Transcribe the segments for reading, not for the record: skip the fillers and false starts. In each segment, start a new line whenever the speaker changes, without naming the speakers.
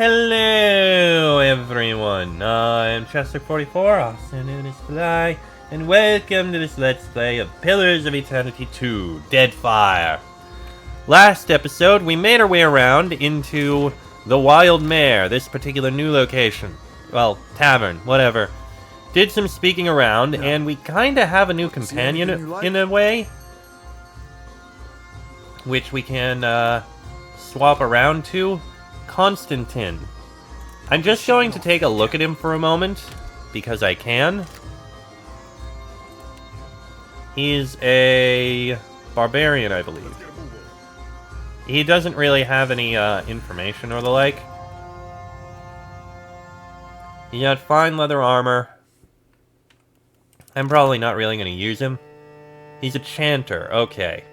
Hello everyone, I'm Chester44, also known as Fly, and welcome to this Let's Play of Pillars of Eternity 2, Deadfire. Last episode, we made our way around into the Wild Mare, this particular new location. Well, tavern, whatever. Did some speaking around, and we kinda have a new companion in a way, which we can swap around to. Constantine. I'm just going to take a look at him for a moment, because I can. He's a barbarian, I believe. He doesn't really have any information or the like. He got fine leather armor. I'm probably not really going to use him. He's a chanter, okay.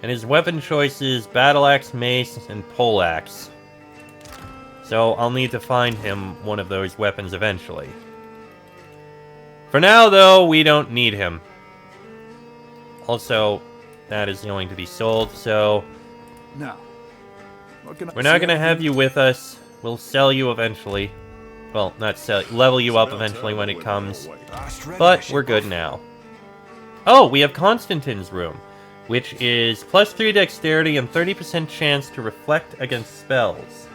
And his weapon choice is battle axe, mace, and poleaxe. So I'll need to find him one of those weapons eventually. For now, though, we don't need him. Also, that is going to be sold, so...
Now,
we're not going to have you with us. We'll sell you eventually. Well, not sell, level you up eventually when it comes. But we're good now. Oh, we have Constantine's room, which is +3 dexterity and 30% chance to reflect against spells.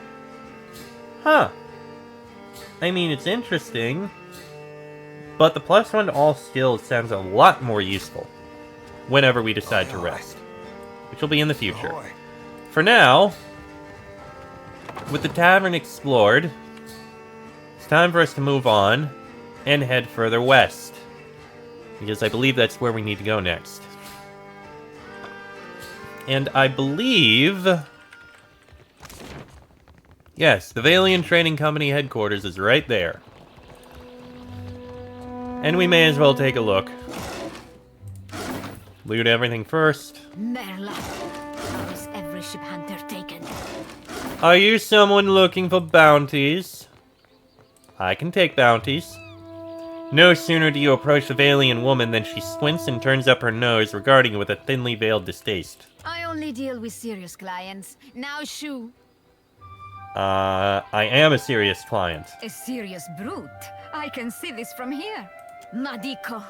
Huh. I mean, it's interesting, but the +1 to all skills sounds a lot more useful whenever we decide to rest, which will be in the future. For now, with the tavern explored, it's time for us to move on and head further west, because I believe that's where we need to go next. And I believe... yes, the Valiant Trading Company headquarters is right there. And we may as well take a look. Loot everything first.
Merla, how is every ship hunter taken?
Are you someone looking for bounties? I can take bounties. No sooner do you approach the Valiant woman than she squints and turns up her nose, regarding you with a thinly veiled distaste.
I only deal with serious clients. Now shoo.
I am a serious client.
A serious brute. I can see this from here. Madiko.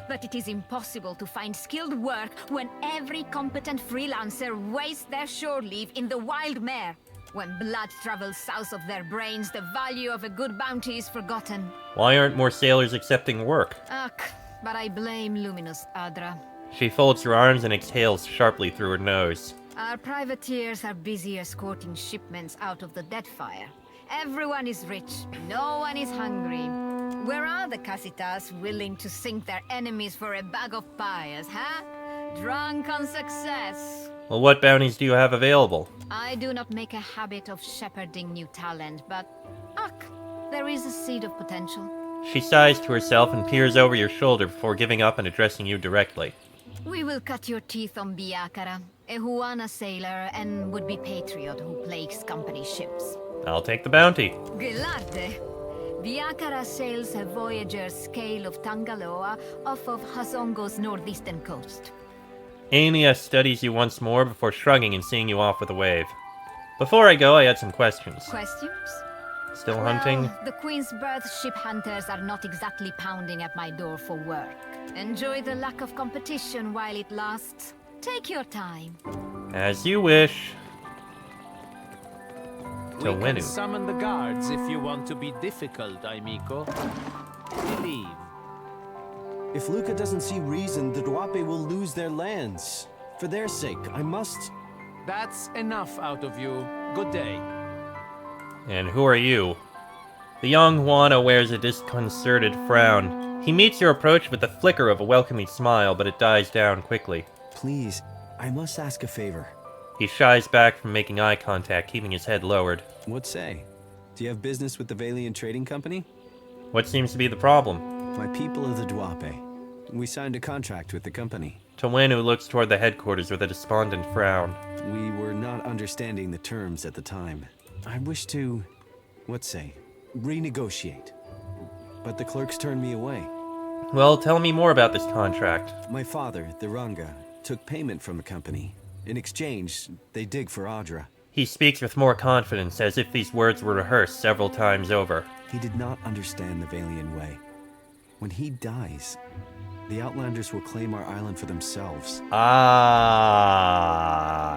But it is impossible to find skilled work when every competent freelancer wastes their shore leave in the Wild Mare. When blood travels south of their brains, the value of a good bounty is forgotten.
Why aren't more sailors accepting work?
Ugh, but I blame Luminous Adra.
She folds her arms and exhales sharply through her nose.
Our privateers are busy escorting shipments out of the Deadfire. Everyone is rich, no one is hungry. Where are the Casitas willing to sink their enemies for a bag of pyres, huh? Drunk on success.
Well, what bounties do you have available?
I do not make a habit of shepherding new talent, but... ugh, there is a seed of potential.
She sighs to herself and peers over your shoulder before giving up and addressing you directly.
We will cut your teeth on Biakara, a Huana sailor and would-be patriot who plagues company ships.
I'll take the bounty.
Gelarte. Biakara sails a voyager's scale of Tangaloa off of Hazongo's northeastern coast.
Ania studies you once more before shrugging and seeing you off with a wave. Before I go, I had some questions.
Questions?
Still hunting?
Well, the Queen's Birth ship hunters are not exactly pounding at my door for work. Enjoy the lack of competition while it lasts. Take your time.
As you wish.
We can summon the guards if you want to be difficult, Aimiko. Believe.
If Luca doesn't see reason, the Duape will lose their lands. For their sake, I must...
That's enough out of you. Good day.
And who are you? The young Juana wears a disconcerted frown. He meets your approach with the flicker of a welcoming smile, but it dies down quickly.
Please, I must ask a favor.
He shies back from making eye contact, keeping his head lowered.
What say? Do you have business with the Valiant Trading Company?
What seems to be the problem?
My people are the Duape. We signed a contract with the company.
Tawenu looks toward the headquarters with a despondent frown.
We were not understanding the terms at the time. I wish to, renegotiate. But the clerks turned me away.
Well, tell me more about this contract.
My father, the Ranga, took payment from the company. In exchange, they dig for Adra.
He speaks with more confidence, as if these words were rehearsed several times over.
He did not understand the Valian way. When he dies, the Outlanders will claim our island for themselves.
Ah,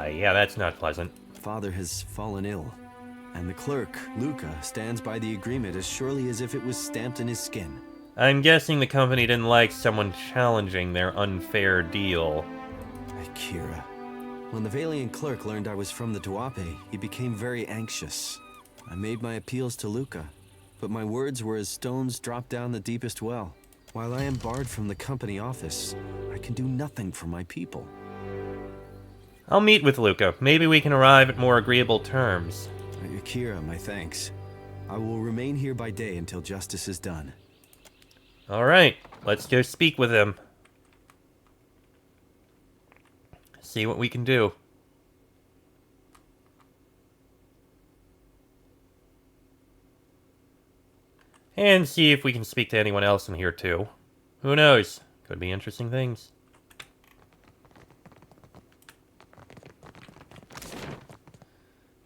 yeah, that's not pleasant.
Father has fallen ill, and the clerk, Luca, stands by the agreement as surely as if it was stamped in his skin.
I'm guessing the company didn't like someone challenging their unfair deal.
Akira. When the Valian clerk learned I was from the Duape, he became very anxious. I made my appeals to Luca, but my words were as stones dropped down the deepest well. While I am barred from the company office, I can do nothing for my people.
I'll meet with Luca. Maybe we can arrive at more agreeable terms.
Akira, my thanks. I will remain here by day until justice is done.
Alright, let's go speak with him. See what we can do. And see if we can speak to anyone else in here too. Who knows? Could be interesting things.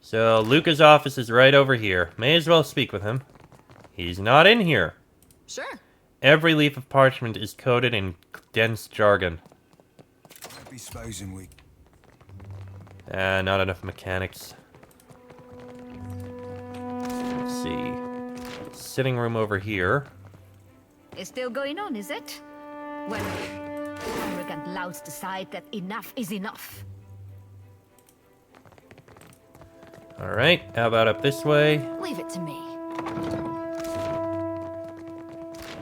So, Luca's office is right over here. May as well speak with him. He's not in here.
Sure.
Every leaf of parchment is coded in dense jargon. Not enough mechanics. Let's see. Sitting room over here.
It's still going on, is it? Well, arrogant louds decide that enough is enough.
Alright, how about up this way?
Leave it to me.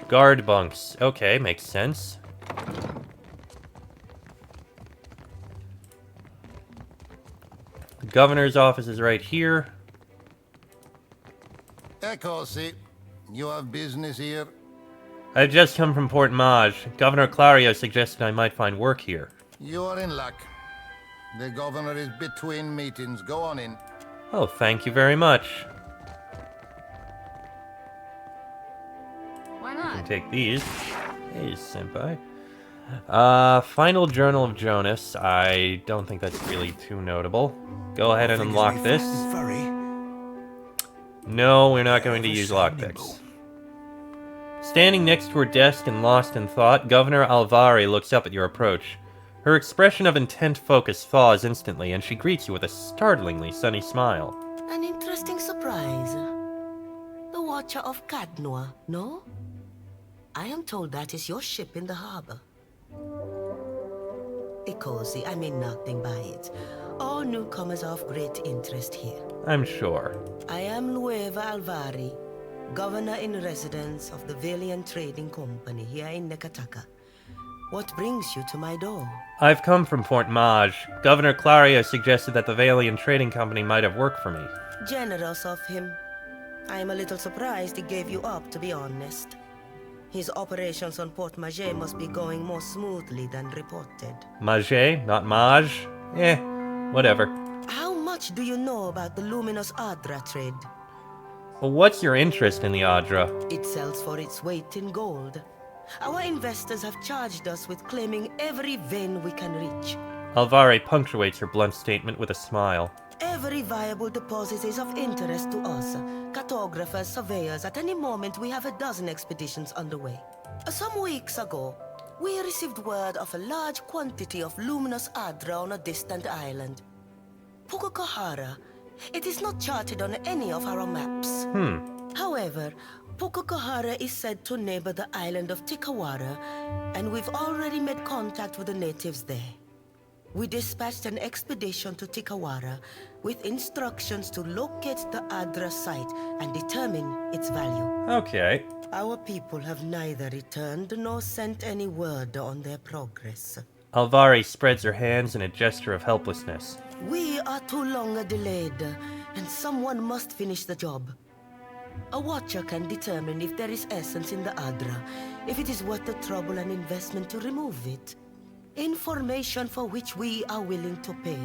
Guard bunks. Okay, makes sense. The governor's office is right here.
Eccosi. You have business here?
I've just come from Port Maj. Governor Clario suggested I might find work here.
You are in luck. The governor is between meetings. Go on in.
Oh, thank you very much.
Why
I
not?
can take these. Hey, senpai. Final Journal of Jonas. I don't think that's really too notable. Go ahead and unlock this. No, we're not going to use lockpicks. Standing next to her desk and lost in thought, Governor Alvari looks up at your approach. Her expression of intent focus thaws instantly, and she greets you with a startlingly sunny smile.
An interesting surprise. The Watcher of Cadnoa, no? I am told that is your ship in the harbor. Ikosi, I mean nothing by it. All newcomers are of great interest here.
I'm sure.
I am Lueva Alvari, Governor in Residence of the Valian Trading Company here in Nekataka. What brings you to my door?
I've come from Fort Maj. Governor Clario suggested that the Valian Trading Company might have work for me.
Generous of him. I am a little surprised he gave you up, to be honest. His operations on Port Maje must be going more smoothly than reported.
Maje, not Maj? Whatever.
How much do you know about the luminous Adra trade?
Well, what's your interest in the Adra?
It sells for its weight in gold. Our investors have charged us with claiming every vein we can reach.
Alvari punctuates her blunt statement with a smile.
Every viable deposit is of interest to us. Cartographers, surveyors, at any moment we have a dozen expeditions underway. Some weeks ago, we received word of a large quantity of luminous Adra on a distant island. Pukukohara. It is not charted on any of our maps. However, Pukukohara is said to neighbor the island of Tikawara, and we've already made contact with the natives there. We dispatched an expedition to Tikawara with instructions to locate the Adra site and determine its value.
Okay.
Our people have neither returned nor sent any word on their progress.
Alvari spreads her hands in a gesture of helplessness.
We are too long delayed, and someone must finish the job. A watcher can determine if there is essence in the Adra, if it is worth the trouble and investment to remove it. Information for which we are willing to pay.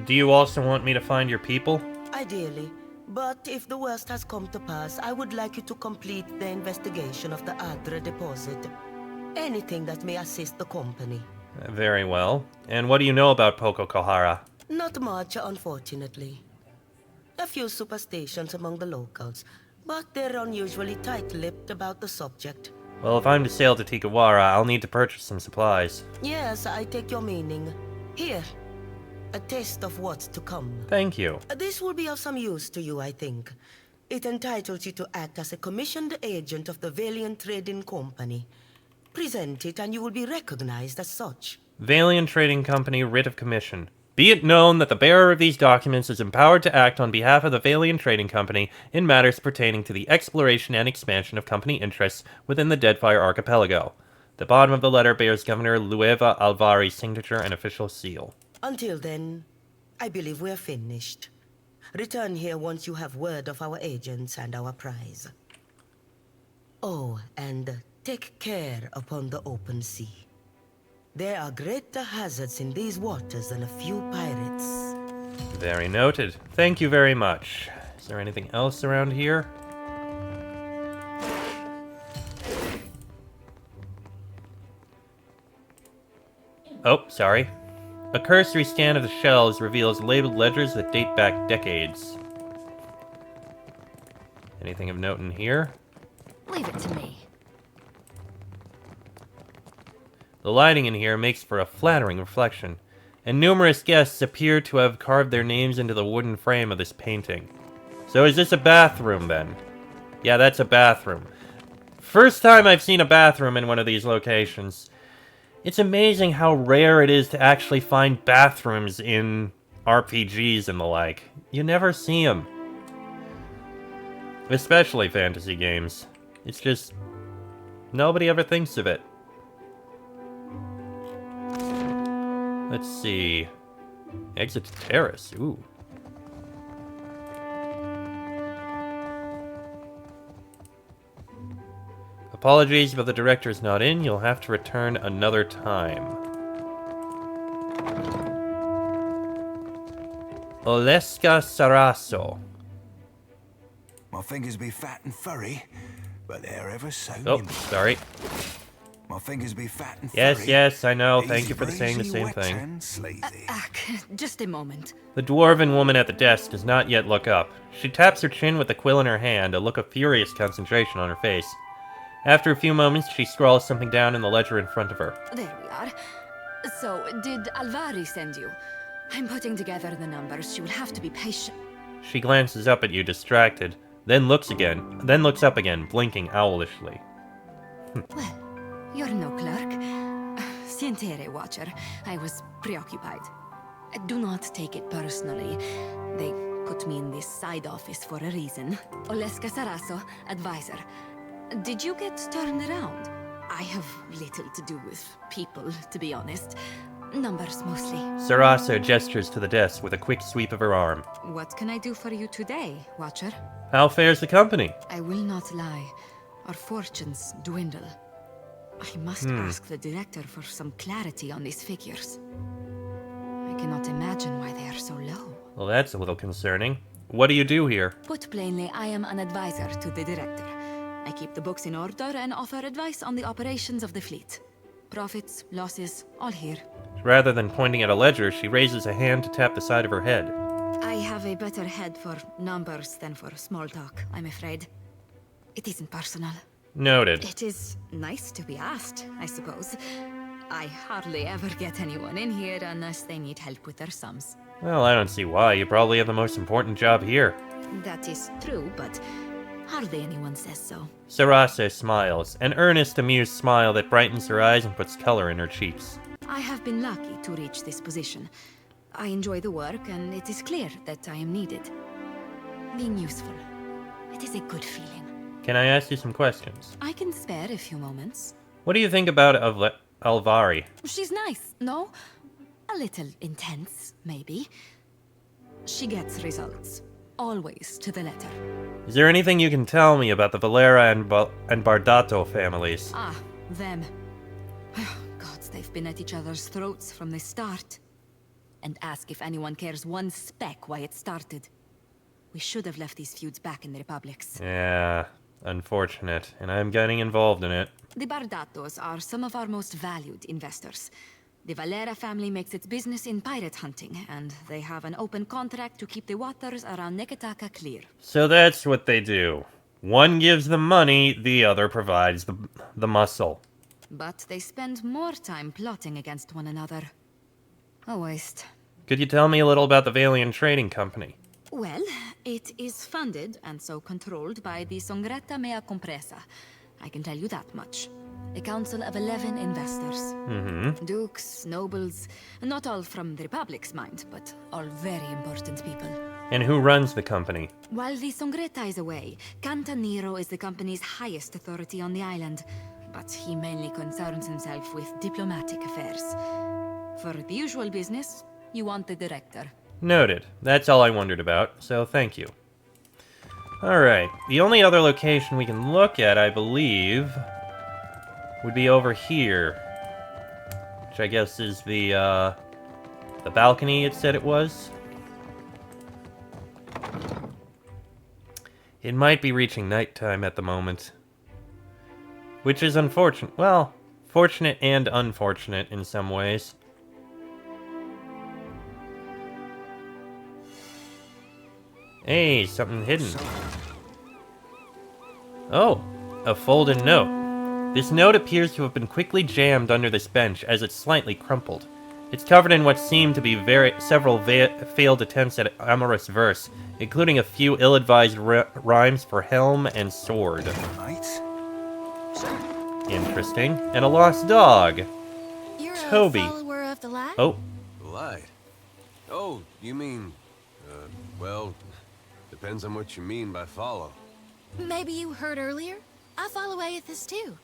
Do you also want me to find your people?
Ideally, but if the worst has come to pass, I would like you to complete the investigation of the Adra deposit. Anything that may assist the company.
Very well. And what do you know about Pukukohara?
Not much, unfortunately. A few superstitions among the locals, but they're unusually tight-lipped about the subject.
Well, if I'm to sail to Tikawara, I'll need to purchase some supplies.
Yes, I take your meaning. Here, a taste of what's to come.
Thank you.
This will be of some use to you, I think. It entitles you to act as a commissioned agent of the Valiant Trading Company. Present it and you will be recognized as such.
Valiant Trading Company Writ of Commission. Be it known that the bearer of these documents is empowered to act on behalf of the Valiant Trading Company in matters pertaining to the exploration and expansion of company interests within the Deadfire Archipelago. The bottom of the letter bears Governor Lueva Alvari's signature and official seal.
Until then, I believe we're finished. Return here once you have word of our agents and our prize. Oh, and take care upon the open sea. There are greater hazards in these waters than a few pirates.
Very noted. Thank you very much. Is there anything else around here? Oh, sorry. A cursory scan of the shelves reveals labeled ledgers that date back decades. Anything of note in here?
Leave it to me.
The lighting in here makes for a flattering reflection, and numerous guests appear to have carved their names into the wooden frame of this painting. So is this a bathroom, then? Yeah, that's a bathroom. First time I've seen a bathroom in one of these locations. It's amazing how rare it is to actually find bathrooms in RPGs and the like. You never see them. Especially fantasy games. It's just... nobody ever thinks of it. Let's see. Exit to terrace. Ooh. Apologies, but the director's not in. You'll have to return another time. Oleska Saraso.
My fingers be fat and furry, but they're ever so
Oh,
nimble.
sorry.
My fingers be fat and
Yes,
furry.
yes, I know. Thank
Easy
you for saying the
breezy,
same
wet
thing.
and sleazy.
Just a moment.
The dwarven woman at the desk does not yet look up. She taps her chin with the quill in her hand, a look of furious concentration on her face. After a few moments, she scrawls something down in the ledger in front of her.
There we are. So, did Alvari send you? I'm putting together the numbers. She will have to be patient.
She glances up at you, distracted, then looks up again, blinking owlishly.
Well, you're no clerk. Sientere, Watcher. I was preoccupied. Do not take it personally. They put me in this side office for a reason. Oleska Saraso, advisor. Did you get turned around? I have little to do with people, to be honest. Numbers mostly.
Saraso gestures to the desk with a quick sweep of her arm.
What can I do for you today, Watcher?
How fares the company?
I will not lie. Our fortunes dwindle. I must ask the director for some clarity on these figures. I cannot imagine why they are so low.
Well, that's a little concerning. What do you do here?
Put plainly, I am an advisor to the director. I keep the books in order and offer advice on the operations of the fleet. Profits, losses, all here.
Rather than pointing at a ledger, she raises a hand to tap the side of her head.
I have a better head for numbers than for small talk, I'm afraid. It isn't personal.
Noted.
It is nice to be asked, I suppose. I hardly ever get anyone in here unless they need help with their sums.
Well, I don't see why. You probably have the most important job here.
That is true, but hardly anyone says so.
Saraso smiles, an earnest, amused smile that brightens her eyes and puts color in her cheeks.
I have been lucky to reach this position. I enjoy the work, and it is clear that I am needed. Being useful. It is a good feeling.
Can I ask you some questions?
I can spare a few moments.
What do you think about Alvari?
She's nice, no? A little intense, maybe. She gets results. Always to the letter.
Is there anything you can tell me about the Valera and Bardato families?
Ah, them. Gods, they've been at each other's throats from the start. And ask if anyone cares one speck why it started. We should have left these feuds back in the Republics.
Yeah, unfortunate, and I'm getting involved in it.
The Bardatos are some of our most valued investors.
The Valera family makes its business in pirate hunting, and they have an open contract to keep the waters around Neketaka clear.
So that's what they do. One gives the money, the other provides the muscle.
But they spend more time plotting against one another. A waste.
Could you tell me a little about the Valian Trading Company?
Well, it is funded and so controlled by the Songretta Mea Compresa. I can tell you that much. A council of 11 investors. Dukes, nobles, not all from the Republic's mind, but all very important people.
And who runs the company?
While the Songretta is away, Cantaniro is the company's highest authority on the island, but he mainly concerns himself with diplomatic affairs. For the usual business, you want the director.
Noted. That's all I wondered about, so thank you. Alright, the only other location we can look at, I believe, would be over here. Which I guess is the balcony it said it was. It might be reaching nighttime at the moment. Which is unfortunate. Well, fortunate and unfortunate in some ways. Hey, something hidden. Oh, a folded note. This note appears to have been quickly jammed under this bench as it's slightly crumpled. It's covered in what seem to be several failed attempts at amorous verse, including a few ill-advised rhymes for helm and sword.
Right?
Interesting. And a lost dog.
You're
Toby.
a follower of the light?
Oh,
Light? Oh, you mean... well, depends on what you mean by follow.
Maybe you heard earlier? I follow Aethys too.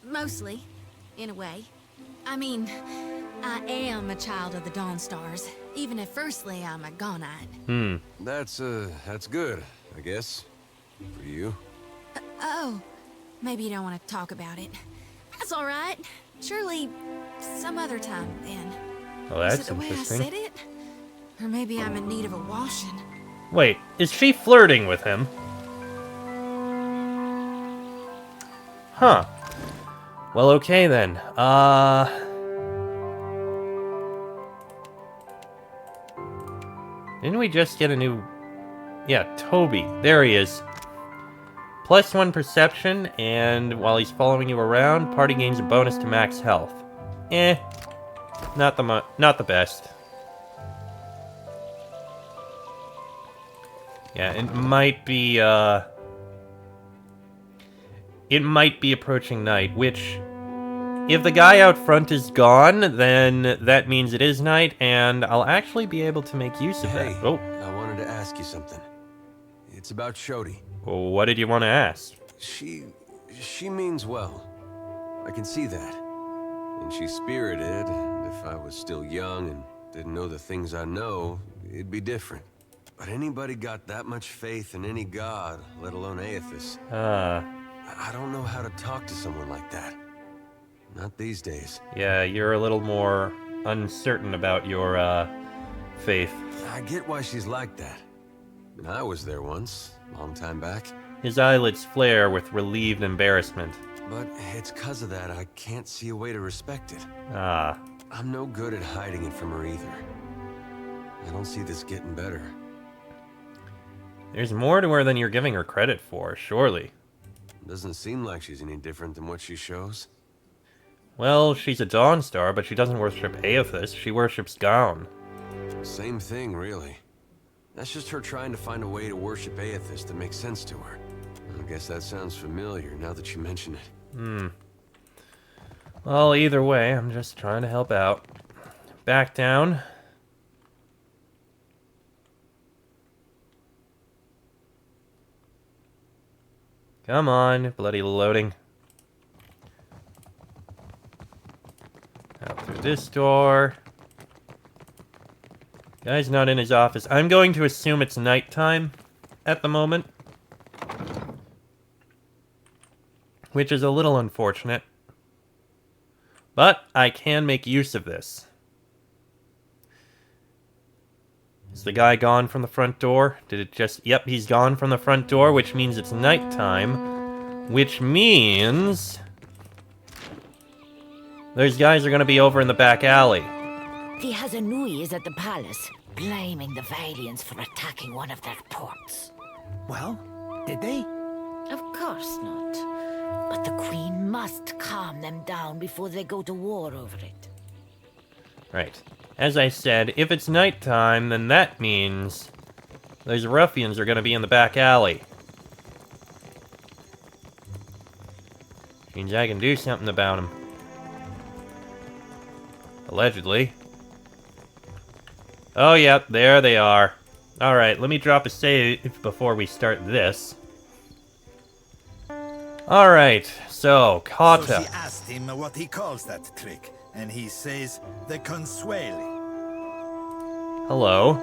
Mostly, in a way. I mean, I am a child of the Dawn Stars, even if firstly I'm a Gaunite.
That's good, I guess. For you.
Oh, maybe you don't want to talk about it. That's all right. Surely, some other time then.
well,
Is
that's
it the way I
interesting.
said it? Or maybe I'm in need of a washing.
Wait, is she flirting with him? Huh. Well, okay then. Didn't we just get a new... Yeah, Toby. There he is. +1 perception, and while he's following you around, party gains a bonus to max health. Not the best. Yeah, it might be approaching night, which, if the guy out front is gone, then that means it is night, and I'll actually be able to make use of
Hey,
that. Oh,
I wanted to ask you something. It's about Shodi.
what did you want to ask?
She means well. I can see that. And she's spirited, and if I was still young and didn't know the things I know, it'd be different. But anybody got that much faith in any god, let alone Aethys? I don't know how to talk to someone like that. Not these days.
Yeah, you're a little more uncertain about your, faith.
I get why she's like that. And I was there once, long time back.
His eyelids flare with relieved embarrassment.
But it's 'cause of that I can't see a way to respect it.
Ah.
I'm no good at hiding it from her either. I don't see this getting better.
There's more to her than you're giving her credit for, surely.
Doesn't seem like she's any different than what she shows.
Well, she's a Dawn Star, but she doesn't worship Aethys, she worships Gaun.
Same thing, really. That's just her trying to find a way to worship Aethys that makes sense to her. I guess that sounds familiar now that you mention it.
Well, either way, I'm just trying to help out. Back down. Come on, bloody loading. Out through this door. Guy's not in his office. I'm going to assume it's nighttime at the moment. Which is a little unfortunate. But I can make use of this. Is the guy gone from the front door? Did it just... Yep, he's gone from the front door, which means it's nighttime. Which means... Those guys are gonna be over in the back alley.
The Hazanui is at the palace, blaming the Valians for attacking one of their ports.
Well, did they?
Of course not. But the Queen must calm them down before they go to war over it.
Right. As I said, if it's nighttime, then that means those ruffians are gonna be in the back alley. Means I can do something about them. Allegedly. Oh, yep, there they are. Alright, let me drop a save before we start this. Alright, so, Kata.
So she asked him what he calls that trick, and he says, the Consueli.
Hello.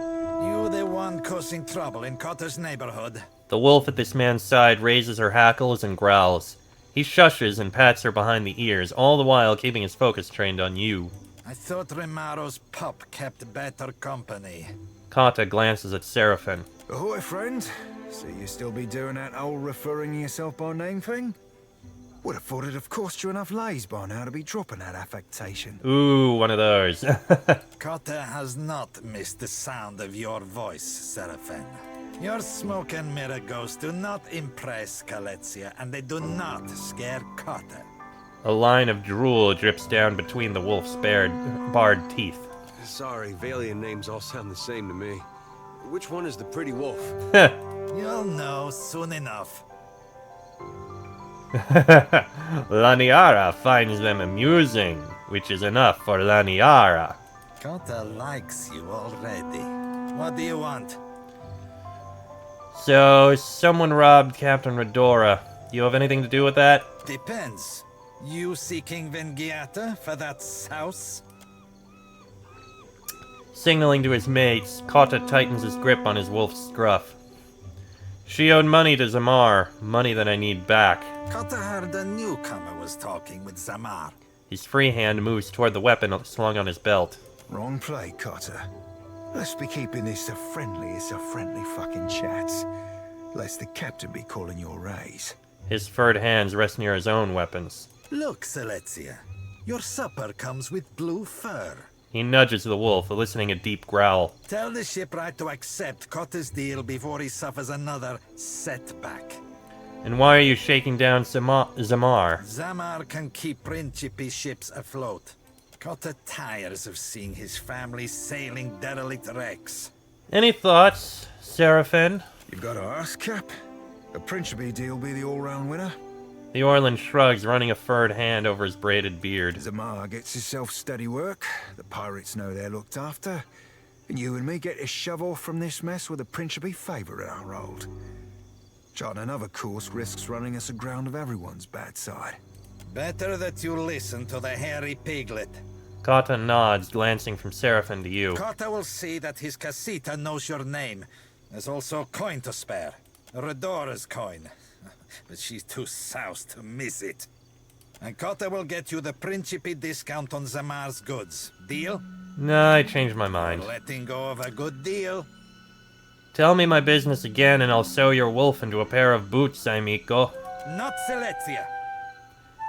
You the one causing trouble in Kata's neighborhood.
The wolf at this man's side raises her hackles and growls. He shushes and pats her behind the ears, all the while keeping his focus trained on you.
I thought Rimaro's pup kept better company.
Kata glances at Seraphin.
Ahoy, friend. So you still be doing that old referring yourself by name thing? Would have thought it'd have cost you enough lays by now to be dropping that affectation.
Ooh, one of those.
Kata has not missed the sound of your voice, Seraphine. Your smoke and mirror ghosts do not impress Kaletzia, and they do not scare Kata.
A line of drool drips down between the wolf's barred teeth.
Sorry, Valian names all sound the same to me. Which one is the pretty wolf?
You'll know soon enough.
Laniara finds them amusing, which is enough for Laniara.
Kata likes you already. What do you want?
So, someone robbed Captain Redora. You have anything to do with that?
Depends. You seeking Vengiata for that house?
Signaling to his mates, Kata tightens his grip on his wolf's scruff. She owed money to Zamar, money that I need back.
Kata heard a newcomer was talking with Zamar.
His free hand moves toward the weapon slung on his belt.
Wrong play, Cotter. Let's be keeping this the friendliest of friendly fucking chats. Lest the captain be calling your raise.
His furred hands rest near his own weapons.
Look, Selezia. Your supper comes with blue fur.
He nudges the wolf, eliciting a deep growl.
Tell the shipwright to accept Kota's deal before he suffers another setback.
And why are you shaking down Zamar?
Zamar can keep Principe ships afloat. Kota tires of seeing his family sailing derelict wrecks.
Any thoughts, Seraphin?
You gotta ask, Cap. A Principe deal be the all-round winner?
The Orlan shrugs, running a furred hand over his braided beard.
Zamar gets himself steady work, the pirates know they're looked after, and you and me get to shove off from this mess with a Principe favour in our hold. Charting another course risks running us aground of everyone's bad side.
Better that you listen to the hairy piglet.
Kata nods, glancing from Seraphin to you.
Kata will see that his casita knows your name. There's also coin to spare. Redora's coin. But she's too soused to miss it. And Kota will get you the Principe discount on Zamar's goods. Deal?
Nah, I changed my mind.
Letting go of a good deal.
Tell me my business again and I'll sew your wolf into a pair of boots, amico.
Not Selezia.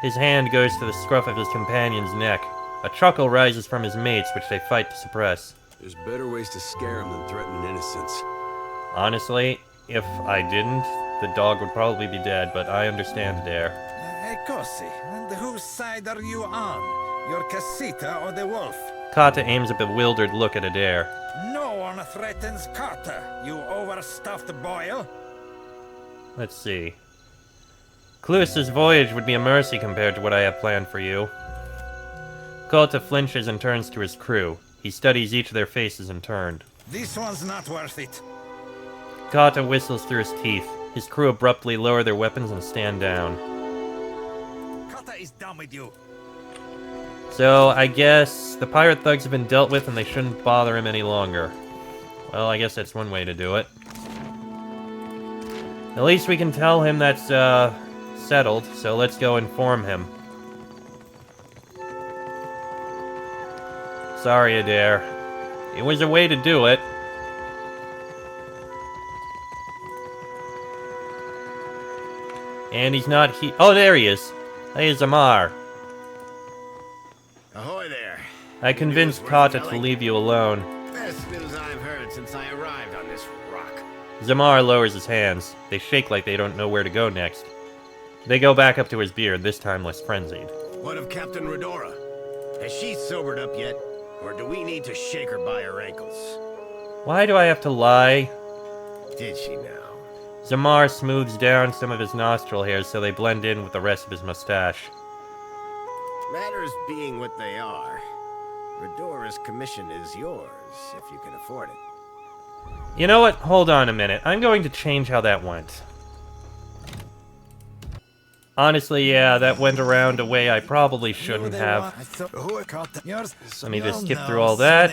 His hand goes to the scruff of his companion's neck. A chuckle rises from his mates, which they fight to suppress.
There's better ways to scare him than threaten innocence.
Honestly, if I didn't, the dog would probably be dead, but I understand Dare.
Ecosi, and whose side are you on? Your casita or the wolf?
Kata aims a bewildered look at Adair.
No one threatens Kata, you overstuffed boil.
Let's see. Cluis's voyage would be a mercy compared to what I have planned for you. Kota flinches and turns to his crew. He studies each of their faces in turn.
This one's not worth it.
Kata whistles through his teeth. His crew abruptly lower their weapons and stand down.
Kata is done with you.
So, I guess the pirate thugs have been dealt with and they shouldn't bother him any longer. Well, I guess that's one way to do it. At least we can tell him that's, settled, so let's go inform him. Sorry, Adair. It was a way to do it. And he's not Oh, there he is. Hey, Zamar. I convinced Kata to leave you alone.
Best news I've heard since I arrived on this rock.
Zamar lowers his hands. They shake like they don't know where to go next. They go back up to his beard, this time less frenzied.
What of Captain Redora? Has she sobered up yet? Or do we need to shake her by her ankles?
Why do I have to lie?
Did she now?
Zamar smooths down some of his nostril hairs so they blend in with the rest of his mustache.
Matters being what they are, Redora's commission is yours, if you can afford it.
You know what? Hold on a minute. I'm going to change how that went. Honestly, yeah, that went around a way I probably shouldn't have. Let me just skip through all that.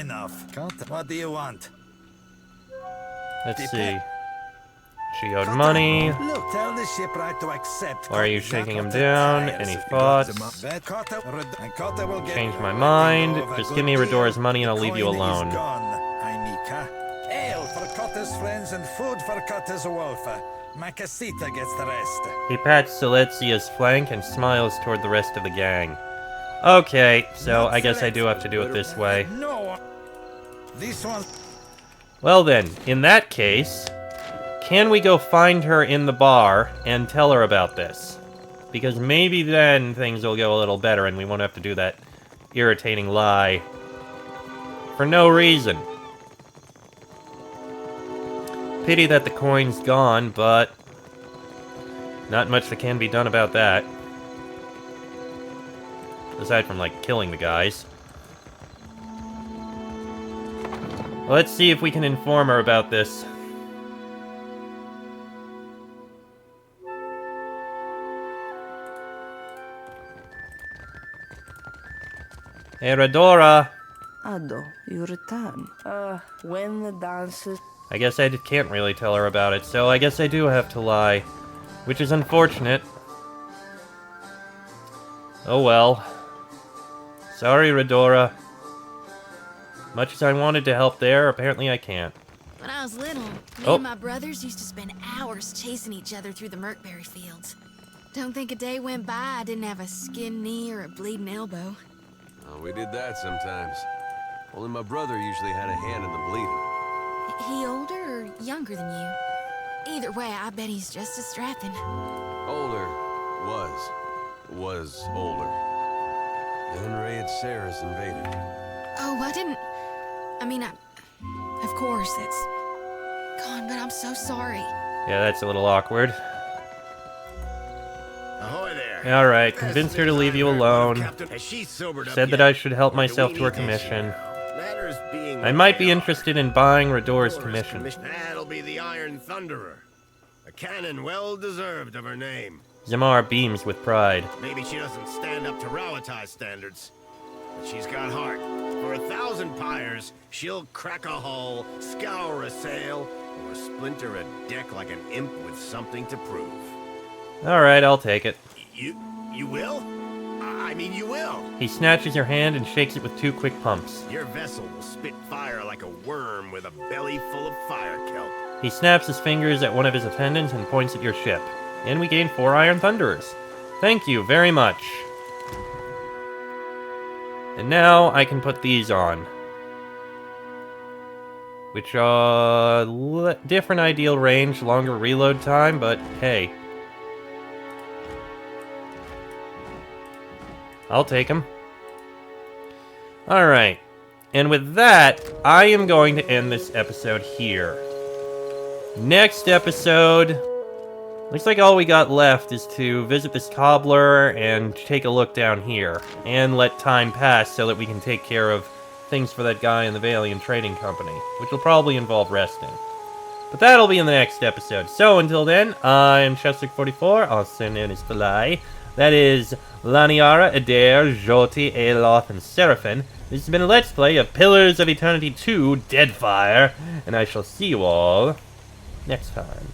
What do you want?
Let's see. She owed money.
Look, tell the shipwright to accept.
Why are you shaking him down? Any thoughts? Change my mind. Just give me Redora's money and I'll leave you alone.
Ale for Cotta's friends and food for Cotta's wolf. My casita gets the rest.
He pats Silezia's flank and smiles toward the rest of the gang. Okay, so I guess I do have to do it this way.
No. This one.
Well then, in that case, can we go find her in the bar and tell her about this? Because maybe then things will go a little better and we won't have to do that irritating lie for no reason. Pity that the coin's gone, but not much that can be done about that. Aside from, like, killing the guys. Let's see if we can inform her about this. Hey, Redora!
Ado, you return. When the dances...
I guess I can't really tell her about it, so I guess I do have to lie. Which is unfortunate. Oh well. Sorry, Redora. Much as I wanted to help there, apparently I can't.
When I was little, me and my brothers used to spend hours chasing each other through the Merkberry fields. Don't think a day went by I didn't have a skinned knee or a bleeding elbow.
Oh, we did that sometimes. Only my brother usually had a hand in the bleeding.
He older or younger than you? Either way, I bet he's just as strapping.
Older. Was older. Then Raid Sarah's invaded.
Oh, of course, that's gone, but I'm so sorry.
Yeah, that's a little awkward.
Ahoy there.
Alright, convince her to leave you alone. Said that I should help myself to her commission. I might be interested in buying Redora's commission.
That'll be the Iron Thunderer. A cannon well deserved of her name.
Zamar beams with pride.
Maybe she doesn't stand up to Rawatai standards, but she's got heart. For 1,000 pyres, she'll crack a hull, scour a sail, or splinter a deck like an imp with something to prove.
Alright, I'll take it.
You will? I mean, you will.
He snatches your hand and shakes it with 2 quick pumps.
Your vessel will spit fire like a worm with a belly full of fire kelp.
He snaps his fingers at one of his attendants and points at your ship. And we gain 4 Iron Thunderers. Thank you very much. And now I can put these on. Which are different ideal range, longer reload time, but hey. I'll take them. Alright. And with that, I am going to end this episode here. Next episode, looks like all we got left is to visit this cobbler and take a look down here. And let time pass so that we can take care of things for that guy in the Valiant Trading Company. Which will probably involve resting. But that'll be in the next episode. So until then, I'm Chester44, also known as Fly. That is Laniara, Adair, Joti, Aloth, and Seraphim. This has been a Let's Play of Pillars of Eternity 2 Deadfire, and I shall see you all next time.